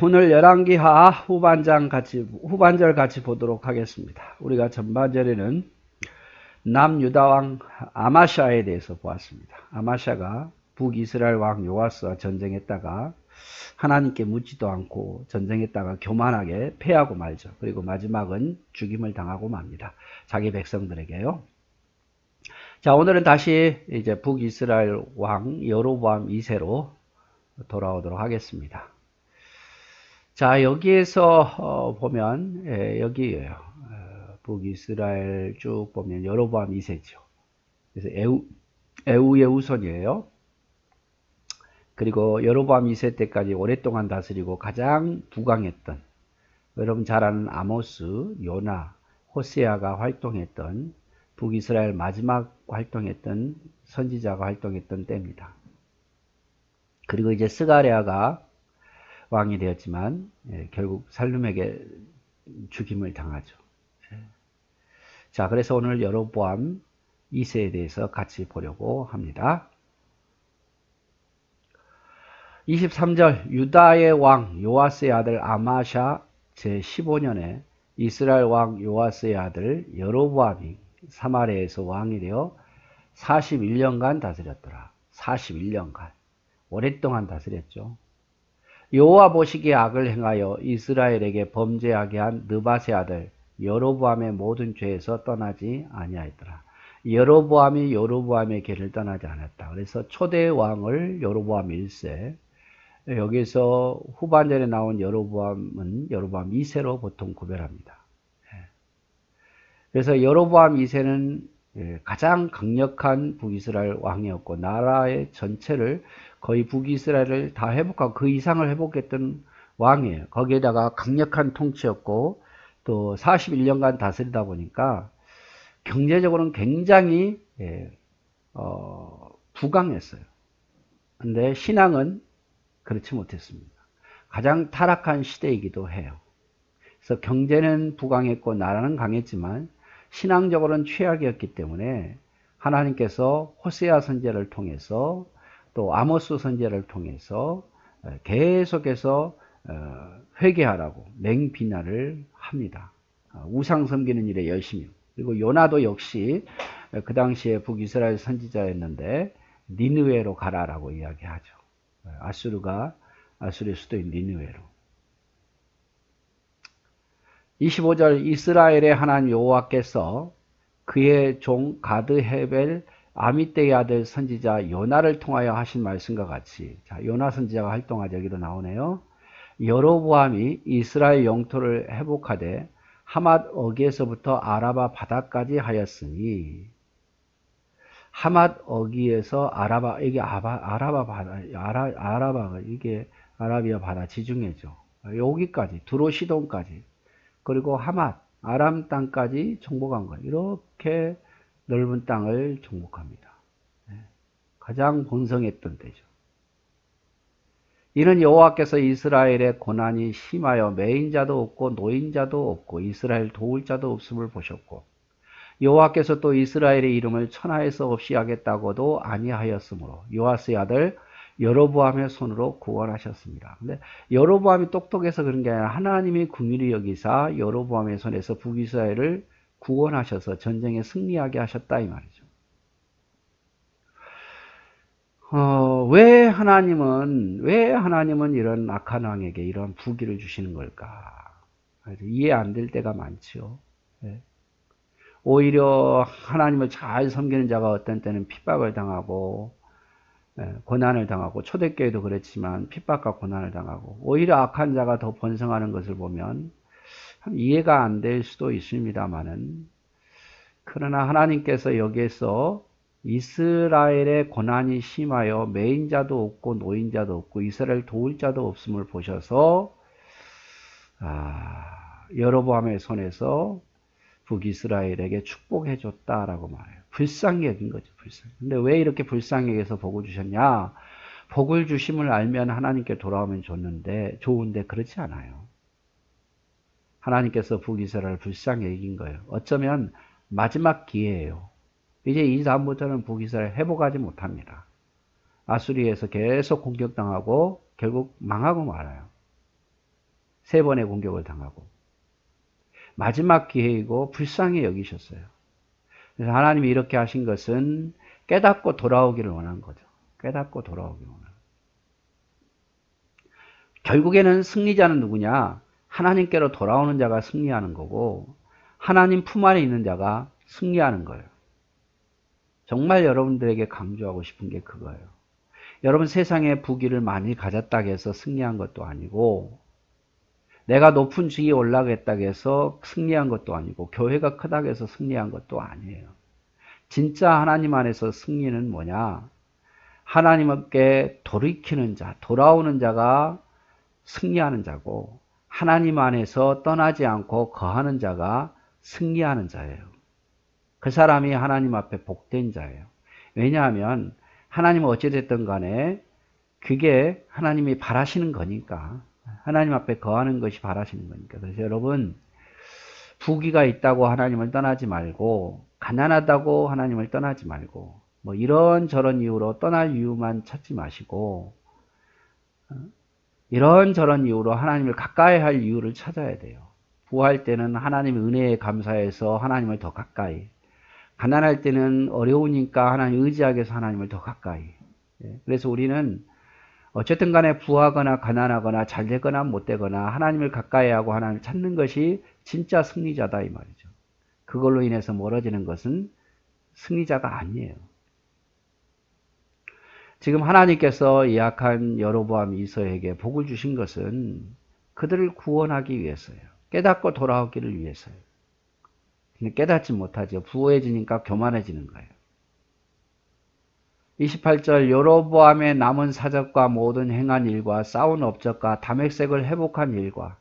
오늘 열왕기하 후반절 같이 보도록 하겠습니다. 우리가 전반절에는 남유다왕 아마샤에 대해서 보았습니다. 아마샤가 북이스라엘 왕 요아스와 전쟁했다가 하나님께 묻지도 않고 전쟁했다가 교만하게 패하고 말죠. 그리고 마지막은 죽임을 당하고 맙니다. 자기 백성들에게요. 자, 오늘은 다시 이제 북이스라엘 왕 여로보암 2세로 돌아오도록 하겠습니다. 자, 여기에서 보면 여기에요. 북이스라엘 쭉 보면 여로보암 2세죠. 그래서 에우의 후손이에요. 그리고 여로보암 2세 때까지 오랫동안 다스리고 가장 부강했던, 여러분 잘 아는 아모스, 요나, 호세아가 활동했던, 북이스라엘 마지막 활동했던 선지자가 활동했던 때입니다. 그리고 이제 스가랴가 왕이 되었지만 결국 살룸에게 죽임을 당하죠. 자, 그래서 오늘 여로보암 2세에 대해서 같이 보려고 합니다. 23절 유다의 왕 요아스의 아들 아마샤 제15년에 이스라엘 왕 요아스의 아들 여로보암이 사마리아에서 왕이 되어 41년간 다스렸더라. 41년간 오랫동안 다스렸죠. 여호와 보시기에 악을 행하여 이스라엘에게 범죄하게 한 느밧의 아들 여로보암의 모든 죄에서 떠나지 아니하였더라. 여로보암이 여로보암의 길을 떠나지 않았다. 그래서 초대 왕을 여로보암 1세, 여기서 후반전에 나온 여로보암은 여로보암 2세로 보통 구별합니다. 그래서 여로보암 2세는 가장 강력한 북이스라엘 왕이었고 나라의 전체를 거의 북이스라엘을 다 회복하고 그 이상을 회복했던 왕이에요. 거기에다가 강력한 통치였고 또 41년간 다스리다 보니까 경제적으로는 굉장히 부강했어요. 근데 신앙은 그렇지 못했습니다. 가장 타락한 시대이기도 해요. 그래서 경제는 부강했고 나라는 강했지만 신앙적으로는 최악이었기 때문에 하나님께서 호세아 선지자를 통해서 또 아모스 선지자를 통해서 계속해서 회개하라고 맹비난을 합니다. 우상 섬기는 일에 열심히. 그리고 요나도 역시 그 당시에 북이스라엘 선지자였는데 니느웨로 가라라고 이야기하죠. 아수르의 수도인 니느웨로. 25절 이스라엘의 하나님 여호와께서 그의 종 가드 헤벨 아미떼의 아들 선지자 요나를 통하여 하신 말씀과 같이, 자, 요나 선지자가 활동하자 여기로 나오네요. 여로보암이 이스라엘 영토를 회복하되 하맛 어기에서부터 아라바 바다까지 하였으니, 하맛 어기에서 아라바, 이게 아라바 바다, 아라바가 이게 아라비아 바다 지중해죠. 여기까지 두로시돈까지, 그리고 하맛 아람 땅까지 정복한 거예요. 이렇게 넓은 땅을 정복합니다. 가장 번성했던 때죠. 이는 여호와께서 이스라엘의 고난이 심하여 매인자도 없고 노인자도 없고 이스라엘 도울 자도 없음을 보셨고, 여호와께서 또 이스라엘의 이름을 천하에서 없이 하겠다고도 아니하였으므로 요아스의 아들 여로보암의 손으로 구원하셨습니다. 근데 여로보암이 똑똑해서 그런 게 아니라 하나님이 긍휼히 여기사 여로보암의 손에서 북이스라엘을 구원하셔서 전쟁에 승리하게 하셨다 이 말이죠. 왜 하나님은 이런 악한 왕에게 이런 부귀를 주시는 걸까? 이해 안 될 때가 많죠. 오히려 하나님을 잘 섬기는 자가 어떤 때는 핍박을 당하고 고난을 당하고, 초대교회도 그렇지만 핍박과 고난을 당하고, 오히려 악한 자가 더 번성하는 것을 보면 이해가 안 될 수도 있습니다만은, 그러나 하나님께서 여기에서 이스라엘의 고난이 심하여 매인자도 없고 노인자도 없고 이스라엘 도울 자도 없음을 보셔서 여로보암의 손에서 북이스라엘에게 축복해 줬다라고 말해요. 불쌍히 여긴 거죠. 근데 왜 이렇게 불쌍히 여겨서 복을 주셨냐? 복을 주심을 알면 하나님께 돌아오면 좋은데 그렇지 않아요. 하나님께서 북이스라엘을 불쌍히 여긴 거예요. 어쩌면 마지막 기회예요. 이제 이 다음부터는 북이스라엘 회복하지 못합니다. 아수리에서 계속 공격당하고 결국 망하고 말아요. 3번의 공격을 당하고 마지막 기회이고 불쌍히 여기셨어요. 그래서 하나님이 이렇게 하신 것은 깨닫고 돌아오기를 원한 거죠. 깨닫고 돌아오기를 원한. 결국에는 승리자는 누구냐? 하나님께로 돌아오는 자가 승리하는 거고 하나님 품 안에 있는 자가 승리하는 거예요. 정말 여러분들에게 강조하고 싶은 게 그거예요. 여러분 세상에 부귀를 많이 가졌다고 해서 승리한 것도 아니고 내가 높은 직위에 올라가겠다고 해서 승리한 것도 아니고 교회가 크다고 해서 승리한 것도 아니에요. 진짜 하나님 안에서 승리는 뭐냐? 하나님께 돌이키는 자, 돌아오는 자가 승리하는 자고 하나님 안에서 떠나지 않고 거하는 자가 승리하는 자예요. 그 사람이 하나님 앞에 복된 자예요. 왜냐하면 하나님은 어찌됐든 간에 그게 하나님이 바라시는 거니까. 하나님 앞에 거하는 것이 바라시는 거니까. 그래서 여러분 부귀가 있다고 하나님을 떠나지 말고 가난하다고 하나님을 떠나지 말고 뭐 이런저런 이유로 떠날 이유만 찾지 마시고 이런저런 이유로 하나님을 가까이 할 이유를 찾아야 돼요. 부할 때는 하나님의 은혜에 감사해서 하나님을 더 가까이, 가난할 때는 어려우니까 하나님 의지하기 위해서 하나님을 더 가까이. 그래서 우리는 어쨌든 간에 부하거나 가난하거나 잘되거나 못되거나 하나님을 가까이 하고 하나님을 찾는 것이 진짜 승리자다 이 말이죠. 그걸로 인해서 멀어지는 것은 승리자가 아니에요. 지금 하나님께서 예약한 여로보암 이서에게 복을 주신 것은 그들을 구원하기 위해서예요. 깨닫고 돌아오기를 위해서예요. 근데 깨닫지 못하죠. 부호해지니까 교만해지는 거예요. 28절 여로보암의 남은 사적과 모든 행한 일과 싸운 업적과 다메섹을 회복한 일과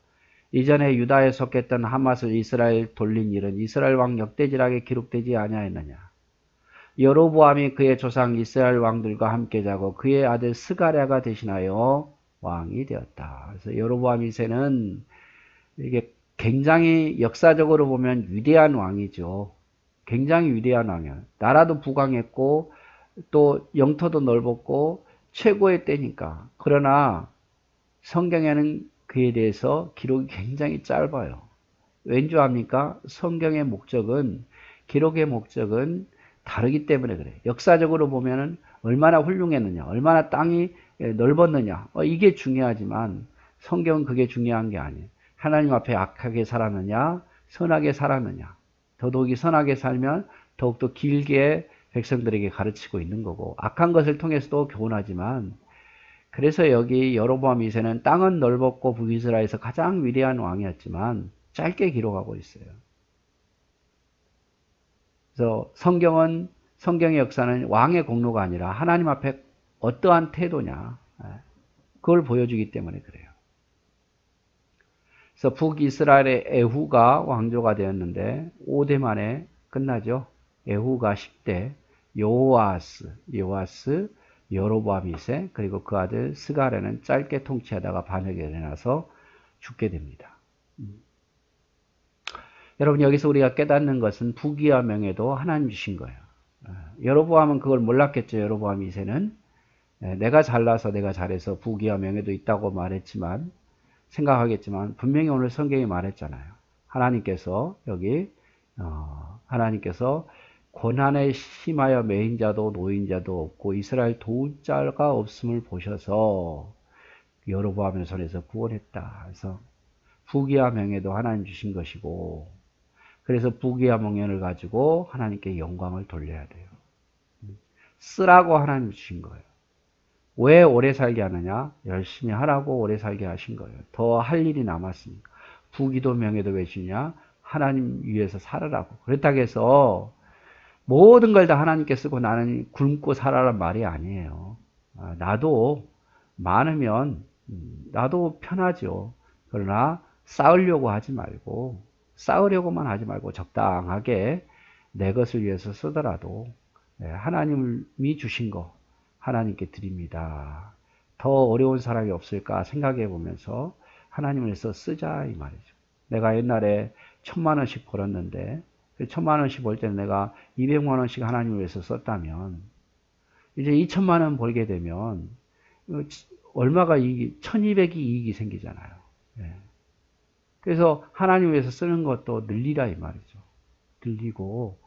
이전에 유다에 속했던 하맛을 이스라엘 돌린 일은 이스라엘 왕 역대지락에 기록되지 아니하였느냐. 여로보암이 그의 조상 이스라엘 왕들과 함께 자고 그의 아들 스가랴가 대신하여 왕이 되었다. 그래서 여로보암 2세는 이게 굉장히 역사적으로 보면 위대한 왕이죠. 굉장히 위대한 왕이에요. 나라도 부강했고 또 영토도 넓었고 최고의 때니까. 그러나 성경에는 그에 대해서 기록이 굉장히 짧아요. 왠지 압니까? 성경의 목적은, 기록의 목적은 다르기 때문에 그래요. 역사적으로 보면은 얼마나 훌륭했느냐, 얼마나 땅이 넓었느냐, 이게 중요하지만 성경은 그게 중요한 게 아니에요. 하나님 앞에 악하게 살았느냐, 선하게 살았느냐. 더더욱이 선하게 살면 더욱더 길게 백성들에게 가르치고 있는 거고, 악한 것을 통해서도 교훈하지만, 그래서 여기 여로보암 2세는 땅은 넓었고 북이스라엘에서 가장 위대한 왕이었지만 짧게 기록하고 있어요. 그래서 성경의 역사는 왕의 공로가 아니라 하나님 앞에 어떠한 태도냐, 그걸 보여주기 때문에 그래요. 그래서 북이스라엘의 에후가 왕조가 되었는데 5대 만에 끝나죠. 에후가 10대, 요아스, 여로보암 2세, 그리고 그 아들 스가랴는 짧게 통치하다가 반역에 일어나서 죽게 됩니다. 여러분 여기서 우리가 깨닫는 것은 부귀와 명예도 하나님 주신 거예요. 여로보암은 그걸 몰랐겠죠. 여로보암 2세는 내가 잘나서 내가 잘해서 부귀와 명예도 있다고 말했지만 생각하겠지만 분명히 오늘 성경이 말했잖아요. 하나님께서 여기 하나님께서 고난에 심하여 매인자도 노인자도 없고 이스라엘 도울 자가 없음을 보셔서 여로보암의 손에서 구원했다. 그래서 부귀와 명예도 하나님 주신 것이고 그래서 부귀와 명예를 가지고 하나님께 영광을 돌려야 돼요. 쓰라고 하나님 주신 거예요. 왜 오래 살게 하느냐? 열심히 하라고 오래 살게 하신 거예요. 더 할 일이 남았으니까. 부귀도 명예도 왜 주냐? 하나님 위해서 살으라고. 그렇다고 해서 모든 걸 다 하나님께 쓰고 나는 굶고 살아란 말이 아니에요. 나도 많으면 나도 편하죠. 그러나 쌓으려고만 하지 말고 적당하게 내 것을 위해서 쓰더라도 하나님이 주신 거 하나님께 드립니다. 더 어려운 사람이 없을까 생각해 보면서 하나님을 위해서 쓰자 이 말이죠. 내가 옛날에 1000만 원씩 벌었는데 1000만 원씩 벌 때는 내가 200만 원씩 하나님을 위해서 썼다면 이제 2000만 원 벌게 되면 얼마가 이익이 1200이 이익이 생기잖아요. 그래서 하나님 위해서 쓰는 것도 늘리라 이 말이죠. 늘리고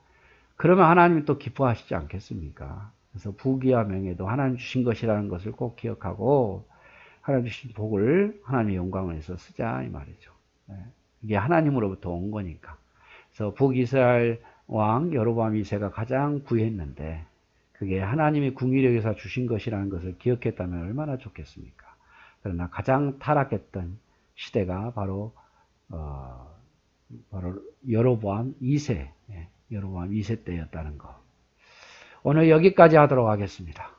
그러면 하나님이 또 기뻐하시지 않겠습니까? 그래서 부귀와 명예도 하나님 주신 것이라는 것을 꼭 기억하고 하나님 주신 복을 하나님의 영광을 위해서 쓰자 이 말이죠. 이게 하나님으로부터 온 거니까. 그래서 북이스라엘 왕 여로보암 2세가 가장 부유했는데 그게 하나님이 궁유력에서 주신 것이라는 것을 기억했다면 얼마나 좋겠습니까? 그러나 가장 타락했던 시대가 바로 여로보암 2세, 여로보암 2세 때였다는 거. 오늘 여기까지 하도록 하겠습니다.